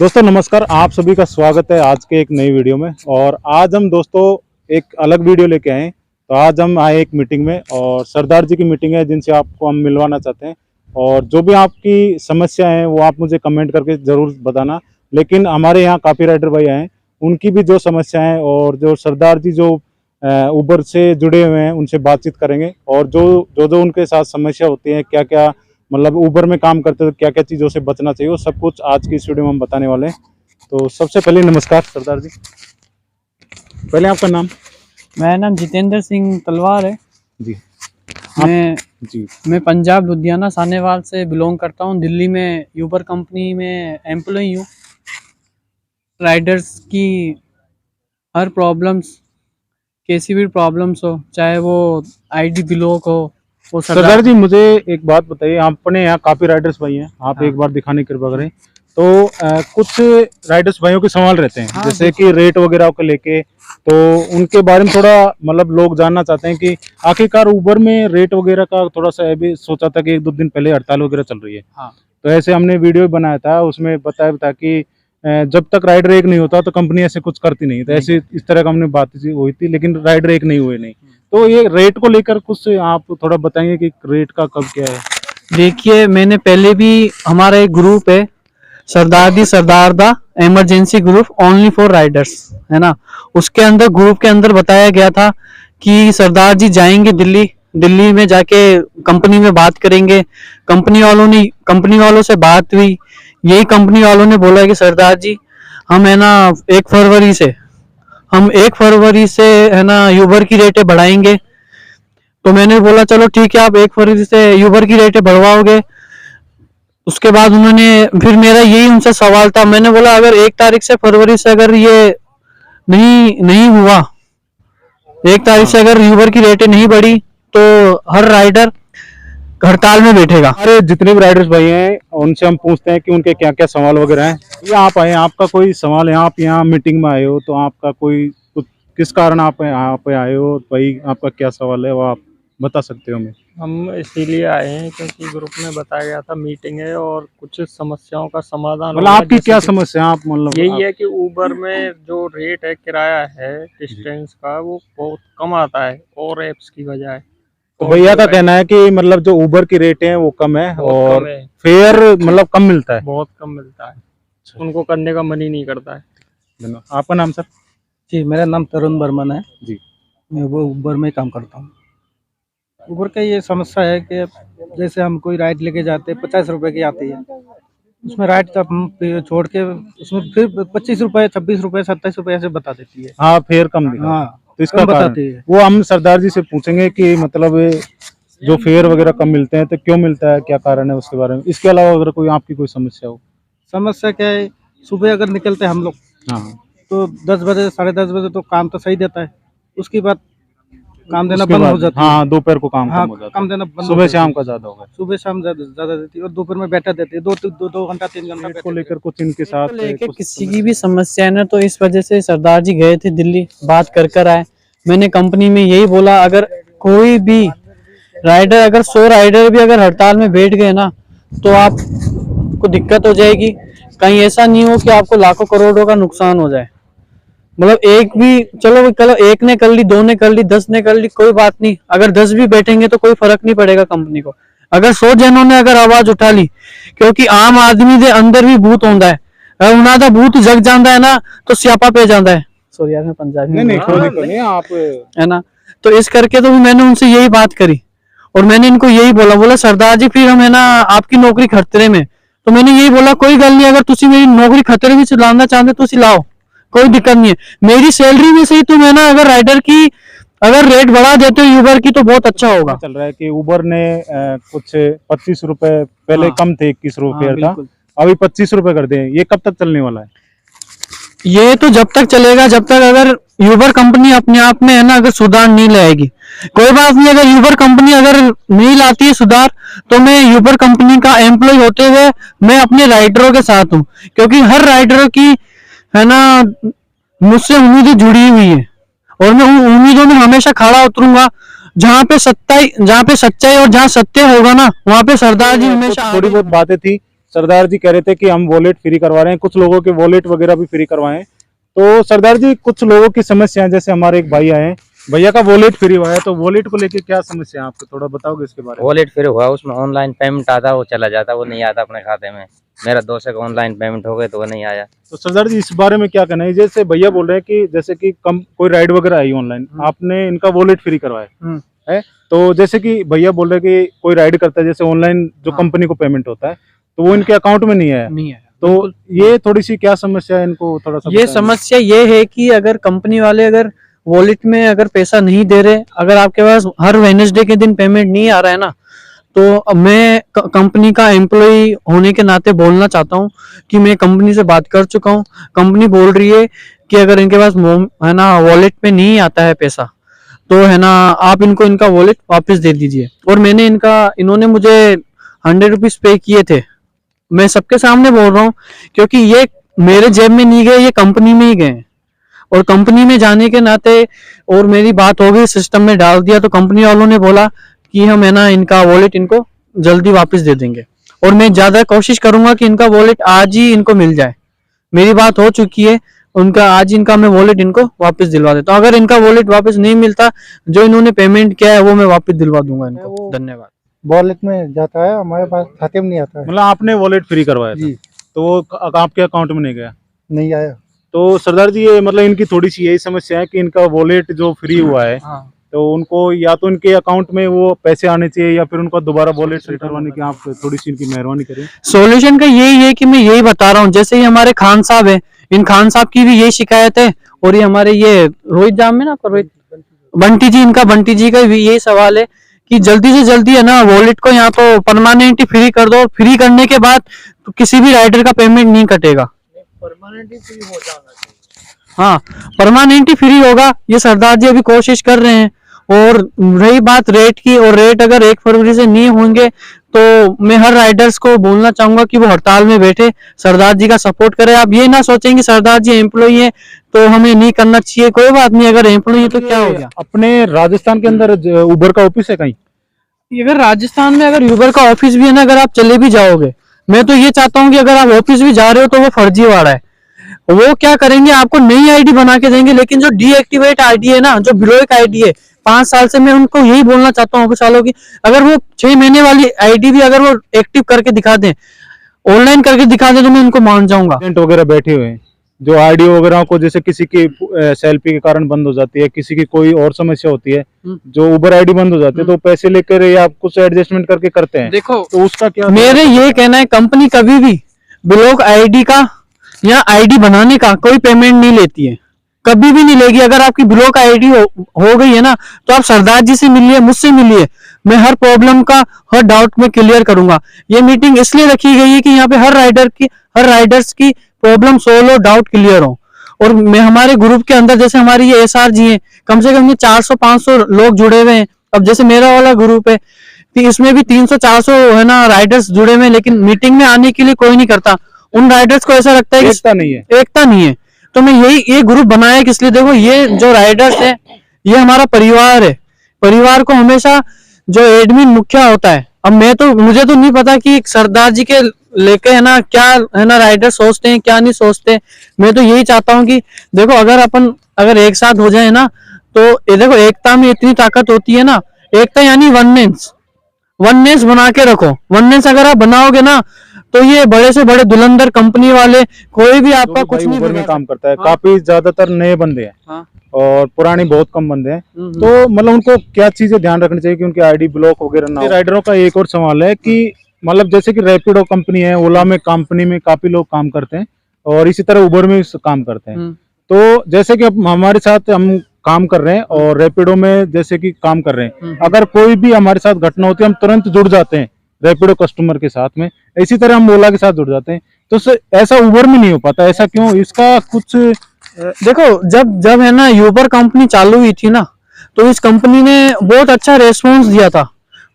दोस्तों नमस्कार, आप सभी का स्वागत है आज के एक नई वीडियो में। और आज हम दोस्तों एक अलग वीडियो लेके आए। तो आज हम आए एक मीटिंग में और सरदार जी की मीटिंग है जिनसे आपको हम मिलवाना चाहते हैं। और जो भी आपकी समस्या है वो आप मुझे कमेंट करके ज़रूर बताना। लेकिन हमारे यहाँ काफ़ी राइडर भाई आए, उनकी भी जो समस्या है और जो सरदार जी जो उबर से जुड़े हुए हैं उनसे बातचीत करेंगे। और जो उनके साथ समस्या होती है, क्या क्या मतलब उबर में काम करते तो क्या क्या चीज़ों से बचना चाहिए, वो सब कुछ आज की इस वीडियो में हम बताने वाले हैं। तो सबसे पहले नमस्कार सरदार जी, पहले आपका नाम? मेरा नाम जितेंद्र सिंह तलवार है जी। मैं पंजाब लुधियाना सानेवाल से बिलोंग करता हूँ। दिल्ली में यूबर कंपनी में एम्प्लॉई हूँ। राइडर्स की हर प्रॉब्लम्स, कैसी भी प्रॉब्लम्स हो, चाहे वो आईडी ब्लॉक हो, वो सरदार जी मुझे एक बात बताइए, अपने यहाँ काफी राइडर्स भाई हैं, आप हाँ। एक बार दिखाने की कृपा करें। तो कुछ राइडर्स भाइयों के सवाल रहते हैं, हाँ, जैसे कि रेट वगैरह को लेके, तो उनके बारे में थोड़ा मतलब लोग जानना चाहते हैं कि आखिरकार उबर में रेट वगैरह का थोड़ा सा अभी सोचा था कि 1-2 दिन पहले हड़ताल वगैरह चल रही है। हाँ। तो ऐसे हमने वीडियो बनाया था, उसमें बताया था कि जब तक राइडर एक नहीं होता तो कंपनी ऐसे कुछ करती नहीं। तो ऐसे इस तरह का हमने बात हुई थी, लेकिन राइडर एक नहीं हुए नहीं। तो ये रेट को लेकर कुछ आप थोड़ा बताएंगे कि रेट का कब क्या है? देखिए, मैंने पहले भी, हमारा एक ग्रुप है सरदार दा emergency group only for Riders, है ना। उसके अंदर, ग्रुप के अंदर बताया गया था कि सरदार जी जाएंगे दिल्ली में जाके कंपनी में बात करेंगे। कंपनी वालों से बात हुई। यही कंपनी वालों ने बोला कि सरदार जी हम, है ना, 1 फरवरी से है ना यूबर की रेटें बढ़ाएंगे। तो मैंने बोला चलो ठीक है, आप 1 फरवरी से यूबर की रेटें बढ़वाओगे। उसके बाद उन्होंने, फिर मेरा यही उनसे सवाल था, मैंने बोला अगर 1 तारीख से फरवरी से अगर ये नहीं हुआ, 1 तारीख से अगर यूबर की रेटें नहीं बढ़ी, तो हर राइडर हड़ताल में बैठेगा। हमारे जितने भी राइडर्स भाई हैं उनसे हम पूछते हैं कि उनके क्या क्या सवाल वगैरह हैं। ये आप आए, आपका कोई सवाल है? आप यहाँ मीटिंग में आए हो तो आपका कोई किस कारण आप यहाँ पे आए हो भाई, आपका क्या सवाल है वो आप बता सकते हो हमें? हम इसीलिए आए हैं क्योंकि ग्रुप में बताया गया था मीटिंग है और कुछ समस्याओं का समाधान मतलब आपकी क्या समस्या? आप मतलब यही है कि उबर में जो रेट है, किराया है डिस्टेंस का, वो बहुत कम आता है और एप्स की बजाय। तो भैया का कहना है कि मतलब जो उबर की रेट है वो कम है और फेयर मतलब कम मिलता है, बहुत कम मिलता है, उनको करने का मन ही नहीं करता है। आपका नाम सर? जी, मेरा नाम तरुण बर्मन है जी। मैं वो उबर में काम करता हूँ। उबर का ये समस्या है कि जैसे हम कोई राइड लेके जाते हैं, 50 रुपए की आती है, उसमें राइड तब हम छोड़ के उसमें फिर 25 रुपए, 26 रुपए, 27 रुपए ऐसे बता देती है। हाँ, फेयर कम दिखा। हाँ, तो इसका बताती है वो हम सरदार जी से पूछेंगे कि मतलब जो फेयर वगैरह कम मिलते हैं तो क्यों मिलता है, क्या कारण है उसके बारे में। इसके अलावा अगर कोई आपकी कोई समस्या हो? समस्या क्या है, सुबह अगर निकलते हैं हम लोग, हाँ, तो 10 बजे, 10:30 बजे तो काम तो सही देता है। उसके बाद काम देना बंद हो जाता है। हाँ, दोपहर को काम कम हो जाता है। काम देना बंद, सुबह शाम का ज्यादा होगा। सुबह शाम ज्यादा देती है और दोपहर में बैठा देती है, 2 घंटा 3 घंटा को लेकर कुछ इनके साथ लेके किसी की भी समस्या है ना, तो इस वजह से सरदार जी गए थे दिल्ली, बात कर आए। मैंने कंपनी में यही बोला, अगर कोई भी राइडर, अगर 100 राइडर भी अगर हड़ताल में बैठ गए ना, तो आपको दिक्कत हो जाएगी। कहीं ऐसा नहीं हो कि आपको लाखों करोड़ों का नुकसान हो जाए। मतलब एक भी, चलो एक ने कर ली, 2 ने कर ली, 10 ने कर ली, कोई बात नहीं। अगर 10 भी बैठेंगे तो कोई फर्क नहीं पड़ेगा कंपनी को। अगर 100 जनों ने अगर आवाज उठा ली, क्योंकि आम आदमी के अंदर भी भूत होता है, अगर उन्हों का भूत जग जाता है ना, तो स्यापा पे जाता है। सॉरी यार, मैं पंजाबी नहीं आप है ना। तो इस करके तो मैंने उनसे यही बात करी और मैंने इनको यही बोला सरदार जी फिर हम, है ना, आपकी नौकरी खतरे में। तो मैंने यही बोला, कोई गल नहीं, अगर तुम मेरी नौकरी खतरे में लाना चाहते तो लाओ, कोई दिक्कत नहीं है। मेरी सैलरी में से ही तुम, है ना, अगर राइडर की अगर रेट बढ़ा देते हो यूबर की, तो बहुत अच्छा होगा। चल रहा है कि उबर ने कुछ 25 रुपए पहले हाँ, कम थे, 21 रुपए था, बिल्कुल। अभी 25 रुपए कर दिए। ये कब तक चलने वाला है? ये तो जब तक चलेगा जब तक अगर यूबर कंपनी अपने आप में, है ना, अगर सुधार नहीं लाएगी। कोई बात नहीं, अगर यूबर कंपनी अगर नहीं लाती है सुधार, तो मैं यूबर कंपनी का एम्प्लॉय होते हुए मैं अपने राइडरों के साथ हूँ, क्योंकि हर राइडरों की, है ना, मुझसे उम्मीदें जुड़ी हुई है और मैं उन उम्मीदों में हमेशा खड़ा उतरूंगा। जहाँ पे सच्चाई और जहाँ सत्य होगा ना, वहाँ पे सरदार जी हमेशा। थोड़ी बहुत बातें थी सरदार जी कह रहे थे कि हम वॉलेट फ्री करवा रहे हैं, कुछ लोगों के वॉलेट वगैरह भी फ्री करवाए हैं। तो सरदार जी कुछ लोगों की समस्या है, जैसे हमारे एक भाई आए हैं, भैया का वॉलेट फ्री हुआ है, तो वॉलेट को लेके क्या समस्या है आपको, थोड़ा बताओगे इसके बारे में? वॉलेट फिर हुआ, उसमें ऑनलाइन पेमेंट आता, वो चला जाता, वो नहीं आता अपने खाते में। मेरा दोस्त का ऑनलाइन पेमेंट हो गए तो वो नहीं आया। तो सरदार जी इस बारे में क्या कहना है? जैसे भैया बोल रहे हैं कि जैसे कि कम कोई राइड वगैरह आई ऑनलाइन, आपने इनका वॉलेट फ्री करवाया है, तो जैसे कि भैया बोल रहे हैं कि कोई राइड करता है, जैसे ऑनलाइन जो कंपनी को पेमेंट होता है, तो वो इनके अकाउंट में नहीं आया। तो ये थोड़ी सी क्या समस्या है, इनको थोड़ा सा ये बताएंगे? समस्या ये है कि अगर कंपनी वाले अगर वॉलेट में अगर पैसा नहीं दे रहे, अगर आपके पास हर वेडनेसडे के दिन पेमेंट नहीं आ रहा है ना, तो मैं कंपनी का एम्प्लॉय होने के नाते बोलना चाहता हूँ कि मैं कंपनी से बात कर चुका हूँ। कंपनी बोल रही है कि अगर इनके पास है ना वॉलेट में नहीं आता है पैसा, तो है ना आप इनको इनका वॉलेट वापस दे दीजिए। और मैंने इन्होंने मुझे 100 रुपीज पे किए थे, मैं सबके सामने बोल रहा हूँ, क्योंकि ये मेरे जेब में नहीं गए, ये कंपनी में ही गए। और कंपनी में जाने के नाते और मेरी बात हो गई, सिस्टम में डाल दिया, तो कंपनी वालों ने बोला कि हम है ना इनका वॉलेट इनको जल्दी वापस दे देंगे। और मैं ज्यादा कोशिश करूंगा कि इनका वॉलेट आज ही इनको मिल जाए। मेरी बात हो चुकी है, उनका आज इनका मैं वॉलेट इनको वापस दिलवा देता हूँ। अगर इनका वॉलेट वापस नहीं मिलता, जो इन्होंने पेमेंट किया है वो मैं वापस दिलवा दूंगा इनको। धन्यवाद। वॉलेट में जाता है, हमारे पास खाते में नहीं आता है। मतलब आपने वॉलेट फ्री करवाया था, जी तो वो आपके अकाउंट में नहीं गया? नहीं आया। तो सरदार जी ये मतलब इनकी थोड़ी सी यही समस्या है कि इनका वॉलेट जो फ्री हुआ है, तो उनको या तो इनके अकाउंट में वो पैसे आने चाहिए, या फिर उनको दोबारा वॉलेट फ्री करवाने की आप थोड़ी सी इनकी मेहरबानी करें। सॉल्यूशन का यही है कि मैं यही बता रहा हूँ, जैसे ही हमारे खान साहब है, इन खान साहब की भी यही शिकायत है, और ये हमारे ये रोहित जाम में ना रोहित बंटी जी, इनका बंटी जी का भी यही सवाल है कि जल्दी से जल्दी है ना वॉलेट को यहाँ तो परमानेंटली फ्री कर दो। फ्री करने के बाद तो किसी भी राइडर का पेमेंट नहीं कटेगा, परमानेंटली फ्री हो जाना चाहिए। हाँ परमानेंटली फ्री होगा। ये सरदार जी अभी कोशिश कर रहे हैं। और रही बात रेट की, और रेट अगर 1 फरवरी से नहीं होंगे, तो मैं हर राइडर्स को बोलना चाहूंगा कि वो हड़ताल में बैठे, सरदार जी का सपोर्ट करें। आप ये ना सोचें कि सरदार जी एम्प्लॉय है तो हमें नहीं करना चाहिए, कोई बात नहीं, अगर एम्प्लॉय है तो क्या हो गया। अपने राजस्थान के अंदर उबर का ऑफिस है कहीं? अगर राजस्थान में अगर यूबर का ऑफिस भी है ना, अगर आप चले भी जाओगे, मैं तो ये चाहता हूँ कि अगर आप ऑफिस भी जा रहे हो तो वो फर्जीवाड़ा है। वो क्या करेंगे, आपको नई आईडी बना के देंगे, लेकिन जो डीएक्टिवेट आईडी है ना, जो ब्लॉक आईडी है 5 साल से, मैं उनको यही बोलना चाहता हूँ ऑफिस वालों की, अगर वो 6 महीने वाली आईडी भी अगर वो एक्टिव करके दिखा दें, ऑनलाइन करके दिखा दें, तो मैं उनको मान जाऊंगा। एजेंट वगैरह बैठे हुए हैं जो आईडी वगैरह को, जैसे किसी की सेल्फी के कारण बंद हो जाती है, किसी की कोई और समस्या होती है, जो उबर आईडी बंद हो जाती है, तो पैसे लेकर या कुछ एडजस्टमेंट करके करते हैं, देखो तो उसका क्या? मेरे ये कहना है, कंपनी कभी भी ब्लॉक आईडी का या आईडी बनाने का कोई पेमेंट नहीं लेती है, कभी भी नहीं लेगी। अगर आपकी ब्लॉक आईडी हो गई है ना, तो आप सरदार जी से मिलिए, मुझसे मिलिए, मैं हर प्रॉब्लम का, हर डाउट में क्लियर करूंगा। ये मीटिंग इसलिए रखी गई है कि यहाँ पे हर राइडर्स की प्रॉब्लम सोल्व हो, डाउट क्लियर हो। और मैं हमारे ग्रुप के अंदर, जैसे हमारी ये एसआर जी है, कम से कम 400-500 लोग जुड़े हुए हैं। अब जैसे मेरा वाला ग्रुप है, तो इसमें भी 300-400 है ना राइडर्स जुड़े हुए हैं, लेकिन मीटिंग में आने के लिए कोई नहीं करता। उन राइडर्स को ऐसा लगता है कि एकता नहीं है। तो मैं ये ग्रुप बनाया किस लिए, देखो ये जो राइडर्स है, ये हमारा परिवार है। परिवार को हमेशा जो एडमिन मुखिया होता है, अब मुझे तो नहीं पता कि सरदार जी के लेके है ना क्या है ना राइडर सोचते हैं, क्या नहीं सोचते। मैं तो यही चाहता हूँ कि देखो अगर एक साथ हो जाए ना, तो ये देखो एकता में इतनी ताकत होती है ना। एकता यानी वननेस बना के रखो। वननेस अगर आप बनाओगे ना, तो ये बड़े से बड़े धुरंधर कंपनी वाले कोई भी आपका कुछ नहीं उबर में काम करता है। काफी ज्यादातर नए बंदे हैं और पुराने बहुत कम बंदे हैं, तो मतलब उनको क्या चीजें ध्यान रखनी चाहिए कि उनकी आईडी ब्लॉक वगैरह ना हो। राइडरों का एक और सवाल है कि मतलब जैसे कि रैपिडो कंपनी है, ओला में कंपनी में काफी लोग काम करते हैं, और इसी तरह उबर में काम करते हैं। तो जैसे कि अब हमारे साथ हम काम कर रहे हैं और रैपिडो में जैसे कि काम कर रहे हैं, अगर कोई भी हमारे साथ घटना होती है, हम तुरंत जुड़ जाते हैं रैपिडो कस्टमर के साथ में, इसी तरह हम ओला के साथ जुड़ जाते हैं। तो ऐसा उबर में नहीं हो पाता, ऐसा क्यों? इसका कुछ देखो, जब है ना यूबर कंपनी चालू हुई थी ना, तो इस कंपनी ने बहुत अच्छा रेस्पॉन्स दिया था,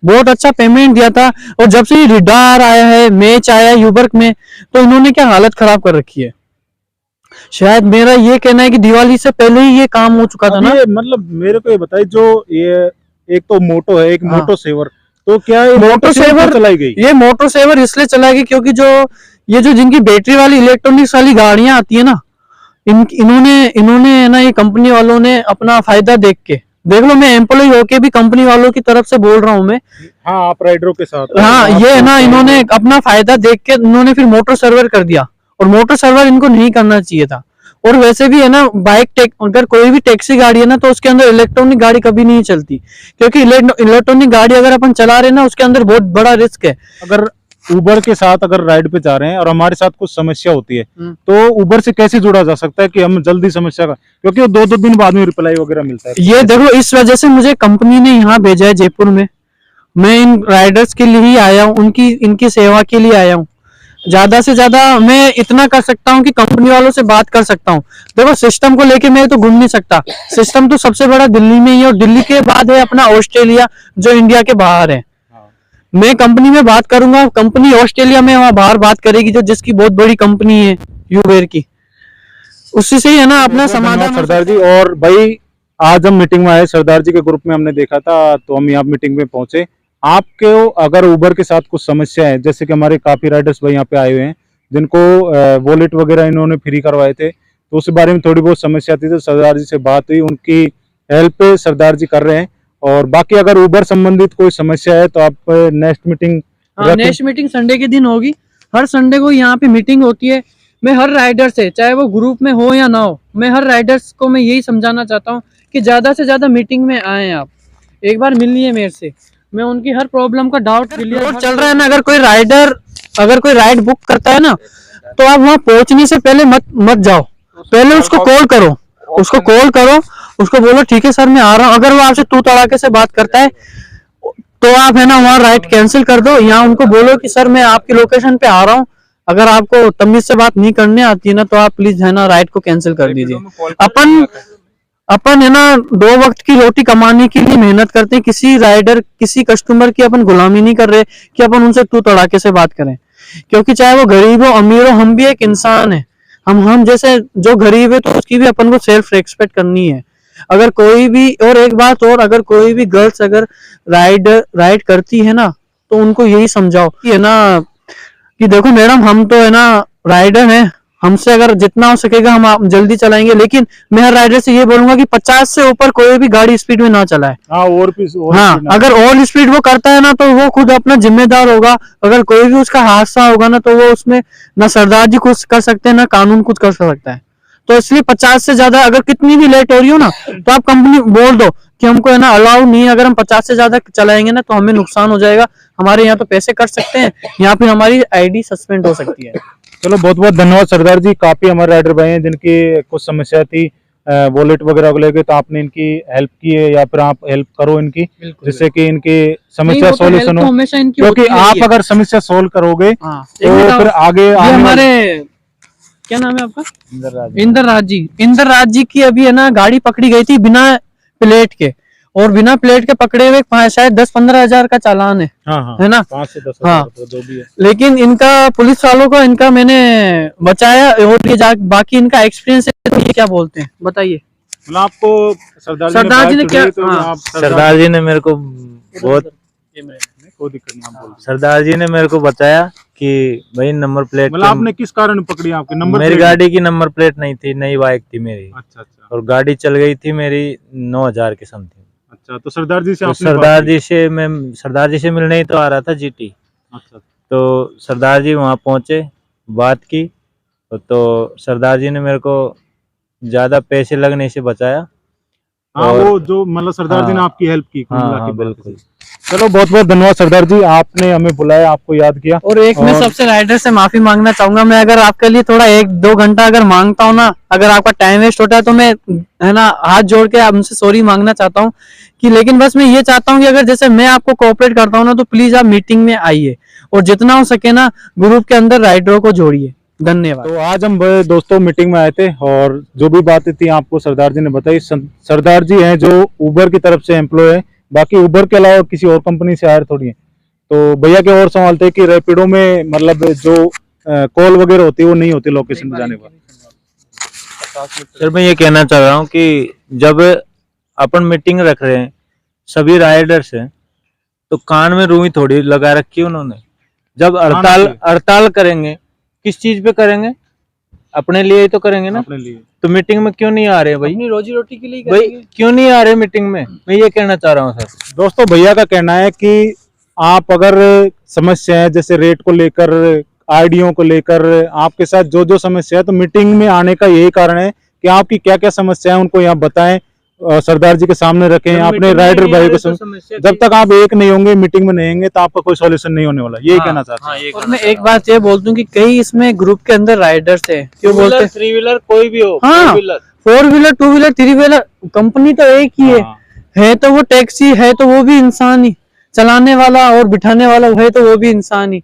बहुत अच्छा पेमेंट दिया था। और जब से ये रिडार आया है, मैच आया है यूबर में, तो इन्होंने क्या हालत खराब कर रखी है। शायद मेरा ये कहना है कि दिवाली से पहले ही ये काम हो चुका था ना। मतलब मेरे को ये बताइए, जो ये एक तो मोटो है, एक मोटो सेवर, तो क्या ये मोटर सेवर चलाई गई? ये मोटर सेवर इसलिए चलाएगी क्योंकि ये जो जिनकी बैटरी वाली इलेक्ट्रॉनिक्स वाली गाड़ियां आती है ना, इन्होंने ना, ये कंपनी वालों ने अपना फायदा देख लो, मैं एम्प्लॉय होके भी कंपनी वालों की तरफ से बोल रहा हूँ मैं। हाँ, आप राइडरों के साथ। हाँ, ये है ना, इन्होंने अपना फायदा देख के इन्होंने फिर मोटर सर्वर कर दिया, और मोटर सर्वर इनको नहीं करना चाहिए था। और वैसे भी है ना, अगर कोई भी टैक्सी गाड़ी है ना, तो उसके अंदर इलेक्ट्रॉनिक गाड़ी कभी नहीं चलती, क्योंकि इलेक्ट्रॉनिक गाड़ी अगर अपन चला रहे हैं ना, उसके अंदर बहुत बड़ा रिस्क है। अगर उबर के साथ अगर राइड पे जा रहे हैं और हमारे साथ कुछ समस्या होती है, तो उबर से कैसे जुड़ा जा सकता है कि हम जल्दी समस्या का, क्योंकि वो 2-2 दिन बाद में रिप्लाई वगैरह मिलता है। ये देखो, इस वजह से मुझे कंपनी ने यहाँ भेजा है जयपुर में। मैं इन राइडर्स के लिए ही आया हूँ, इनकी सेवा के लिए आया हूँ। ज्यादा से ज्यादा मैं इतना कर सकता हूँ कि कंपनी वालों से बात कर सकता हूँ। देखो, सिस्टम को लेके मैं तो घूम नहीं सकता, सिस्टम तो सबसे बड़ा दिल्ली में ही है, और दिल्ली के बाद है अपना ऑस्ट्रेलिया, जो इंडिया के बाहर है। मैं कंपनी में बात करूंगा, कंपनी ऑस्ट्रेलिया में वहां बाहर बात करेगी, जो जिसकी बहुत बड़ी कंपनी है यूबेर की, उसी से ही है ना अपना समाधान। सरदार जी, और भाई आज हम मीटिंग में आए, सरदार जी के ग्रुप में हमने देखा था, तो हम यहाँ मीटिंग में पहुंचे। आपके अगर उबर के साथ कुछ समस्या है, जैसे कि हमारे काफी राइडर्स भाई यहाँ पे आए हुए हैं जिनको वॉलेट वगैरह इन्होंने फ्री करवाए थे, तो उस बारे में थोड़ी बहुत समस्या थी, तो सरदार जी से बात हुई, उनकी हेल्प सरदार जी कर रहे हैं। और बाकी अगर उबर संबंधित कोई समस्या है तो आप next meeting, next meeting Sunday के दिन होगी। हर संडे को यहाँ पे मीटिंग होती है। मैं हर राइडर से, चाहे वो ग्रुप में हो या ना हो, मैं हर राइडर्स को मैं यही समझाना चाहता हूँ कि ज्यादा से ज्यादा मीटिंग में आए, आप एक बार मिलिए मेरे से, मैं उनकी हर प्रॉब्लम का डाउट क्लियर चल रहा है ना। अगर कोई राइड बुक करता है ना, तो आप वहाँ पहुंचने से पहले मत जाओ, पहले उसको कॉल करो, उसको बोलो ठीक है सर मैं आ रहा हूँ। अगर वो आपसे तू तड़ाके से बात करता है, तो आप है ना वहाँ राइड कैंसिल कर दो, या उनको बोलो कि सर मैं आपकी लोकेशन पे आ रहा हूँ। अगर आपको तमीज से बात नहीं करने आती है ना, तो आप प्लीज है ना राइड को कैंसिल कर दीजिए। अपन है ना 2 वक्त की रोटी कमाने के लिए मेहनत करते हैं, किसी राइडर, किसी कस्टमर की अपन गुलामी नहीं कर रहे कि अपन उनसे तू तड़ाके से बात करें, क्योंकि चाहे वो गरीब हो अमीर हो, हम भी एक इंसान है। हम जैसे जो गरीब है, तो उसकी भी अपन को सेल्फ रेस्पेक्ट करनी है। अगर कोई भी, और एक बात और, अगर कोई भी गर्ल्स अगर राइड करती है ना, तो उनको यही समझाओ कि है ना, कि देखो मैडम, हम तो है ना राइडर हैं, हमसे अगर जितना हो सकेगा हम जल्दी चलाएंगे, लेकिन मैं हर राइडर से ये बोलूंगा कि 50 से ऊपर कोई भी गाड़ी स्पीड में ना चलाए। हाँ, अगर ओवर स्पीड वो करता है ना, तो वो खुद अपना जिम्मेदार होगा। अगर कोई भी उसका हादसा होगा ना, तो वो उसमें ना सरदार जी कुछ कर सकते हैं, ना कानून कुछ कर सकता है। तो इसलिए 50 से ज्यादा, अगर कितनी भी लेट हो रही हो ना, तो आप कंपनी बोल दो कि हमको है ना अलाउ नहीं है, अगर हम 50 से ज्यादा चलाएंगे ना, तो हमें नुकसान हो जाएगा, हमारे यहाँ तो पैसे कट सकते हैं, यहाँ पे हमारी आईडी सस्पेंड हो सकती है। चलो, बहुत बहुत धन्यवाद सरदार जी। काफी हमारे राइडर भाई हैं जिनकी कुछ समस्या थी वॉलेट वगैरह को लेकर, तो आपने इनकी हेल्प की है, या फिर आप हेल्प करो इनकी, जिससे कि इनकी समस्या सॉल्यूशन हो, क्योंकि आप अगर समस्या सोल्व करोगे तो फिर आगे हमारे, क्या नाम है आपका? इंदर राज जी की अभी है ना गाड़ी पकड़ी गई थी बिना प्लेट के, और बिना प्लेट के पकड़े हुए शायद 10-15 हजार का चालान है। हाँ, है ना? 5 से 10 हाँ, जो भी है। लेकिन इनका पुलिस वालों को इनका मैंने बचाया, और ये बाकी इनका एक्सपीरियंस है, तो ये क्या बोलते हैं बताइए। मतलब आपको सरदार जी ने क्या, सरदार जी ने मेरे को बहुत, कोई दिक्कत नहीं, आप बोल। सरदार जी ने मेरे को बताया कि भाई नंबर प्लेट, मतलब आपने किस कारण पकड़ी आपकी नंबर मेरी गाड़ी की नंबर प्लेट नहीं थी, नई बाइक थी मेरी। अच्छा, और गाड़ी चल गई थी मेरी 9000 के समथिंग। अच्छा, तो सरदार जी से तो सरदार जी से मिलने ही तो आ रहा था जीटी। अच्छा, तो सरदार जी वहाँ पहुंचे, बात की, तो सरदार जी ने मेरे को ज्यादा पैसे लगने से बचाया। हाँ, वो जो मतलब सरदार जी ने आपकी हेल्प की। हाँ, बिल्कुल। चलो, बहुत बहुत धन्यवाद सरदार जी, आपने हमें बुलाया, आपको याद किया। और मैं सबसे राइडर से माफी मांगना चाहूंगा। मैं अगर आपके लिए थोड़ा 1-2 घंटा अगर मांगता हूँ ना, अगर आपका टाइम वेस्ट होता है, तो मैं है ना हाथ जोड़ के आपसे सॉरी मांगना चाहता हूँ कि, लेकिन बस मैं ये चाहता हूँ कि अगर जैसे मैं आपको कोऑपरेट करता हूँ ना, तो प्लीज आप मीटिंग में आइए, और जितना हो सके ना ग्रुप के अंदर राइडरों को जोड़िए। धन्यवाद। तो आज हम दोस्तों मीटिंग में आए थे, और जो भी बातें थी आपको सरदार जी ने बताई। सरदार जी हैं जो उबर की तरफ से एम्प्लॉय है, बाकी उबर के अलावा किसी और कंपनी से हायर थोड़ी है। तो भैया के और सवाल थे कि रैपिडो में मतलब जो कॉल वगैरह होती है वो नहीं होती लोकेशन पे जाने पर। सर मैं ये कहना चाह रहा हूँ कि जब अपन मीटिंग रख रहे हैं, सभी राइडर्स हैं, तो कान में रुई थोड़ी लगा रखी है उन्होंने। जब हड़ताल करेंगे किस चीज पे करेंगे? अपने लिए ही तो करेंगे ना। अपने लिए तो मीटिंग में क्यों नहीं आ रहे भाई? अपनी रोजी रोटी के लिए भाई करेंगे। क्यों नहीं आ रहे मीटिंग में? मैं ये कहना चाह रहा हूँ सर। दोस्तों भैया का कहना है कि आप अगर समस्या है जैसे रेट को लेकर, आईडियो को लेकर, आपके साथ जो जो समस्या है, तो मीटिंग में आने का यही कारण है कि आपकी क्या क्या समस्या है उनको यहाँ बताएं, सरदार जी के सामने रखें, अपने राइडर भाई को जब तक आप एक नहीं होंगे, मीटिंग में नहीं होंगे, तो आपका कोई सॉल्यूशन नहीं होने वाला। यही कहना चाहता हूँ। और मैं एक बात ये बोल दूं कि कई इसमें ग्रुप के अंदर राइडर्स थे, क्यों बोलते हैं? 3 व्हीलर कोई भी हो, हाँ, 4 व्हीलर 2 व्हीलर 3 व्हीलर, कंपनी तो एक ही है तो वो टैक्सी है, तो वो भी इंसान ही, चलाने वाला और बिठाने वाला है तो वो भी इंसान ही।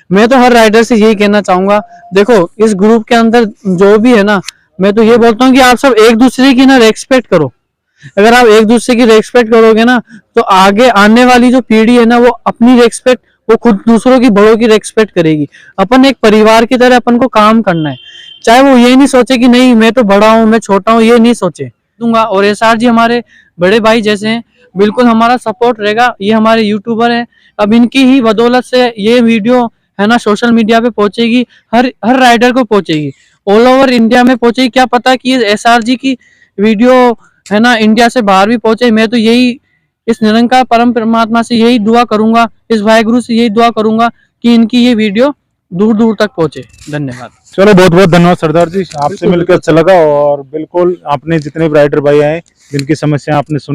मैं तो हर राइडर से यही कहना चाहूंगा, देखो इस ग्रुप के अंदर जो भी है ना, मैं तो ये बोलता हूँ कि आप सब एक दूसरे की ना रेस्पेक्ट करो। अगर आप एक दूसरे की रेस्पेक्ट करोगे ना, तो आगे आने वाली जो पीढ़ी है ना, वो अपनी रेस्पेक्ट, वो खुद दूसरों की, बड़ों की रेस्पेक्ट करेगी। अपन एक परिवार की तरह अपन को काम करना है, चाहे वो ये नहीं सोचे कि नहीं मैं तो बड़ा हूँ, मैं छोटा हूँ, ये नहीं सोचे दूंगा। और एसआर जी हमारे बड़े भाई जैसे हैं, बिल्कुल हमारा सपोर्ट रहेगा। ये हमारे यूट्यूबर हैं, अब इनकी ही बदौलत से ये वीडियो है ना सोशल मीडिया पे पहुंचेगी, हर राइडर को पहुंचेगी, ऑल ओवर इंडिया में पहुंचेगी। क्या पता कि एसआर जी की वीडियो है ना इंडिया से बाहर भी पहुंचे। मैं तो यही इस निरंकार परम परमात्मा से यही दुआ करूंगा, इस वाहिगुरु से यही दुआ करूंगा कि इनकी ये वीडियो दूर दूर तक पहुंचे। धन्यवाद। चलो बहुत बहुत धन्यवाद सरदार जी, आपसे मिलकर अच्छा लगा। और बिल्कुल आपने जितने भी राइडर भाई आए जिनकी समस्या आपने सुनी,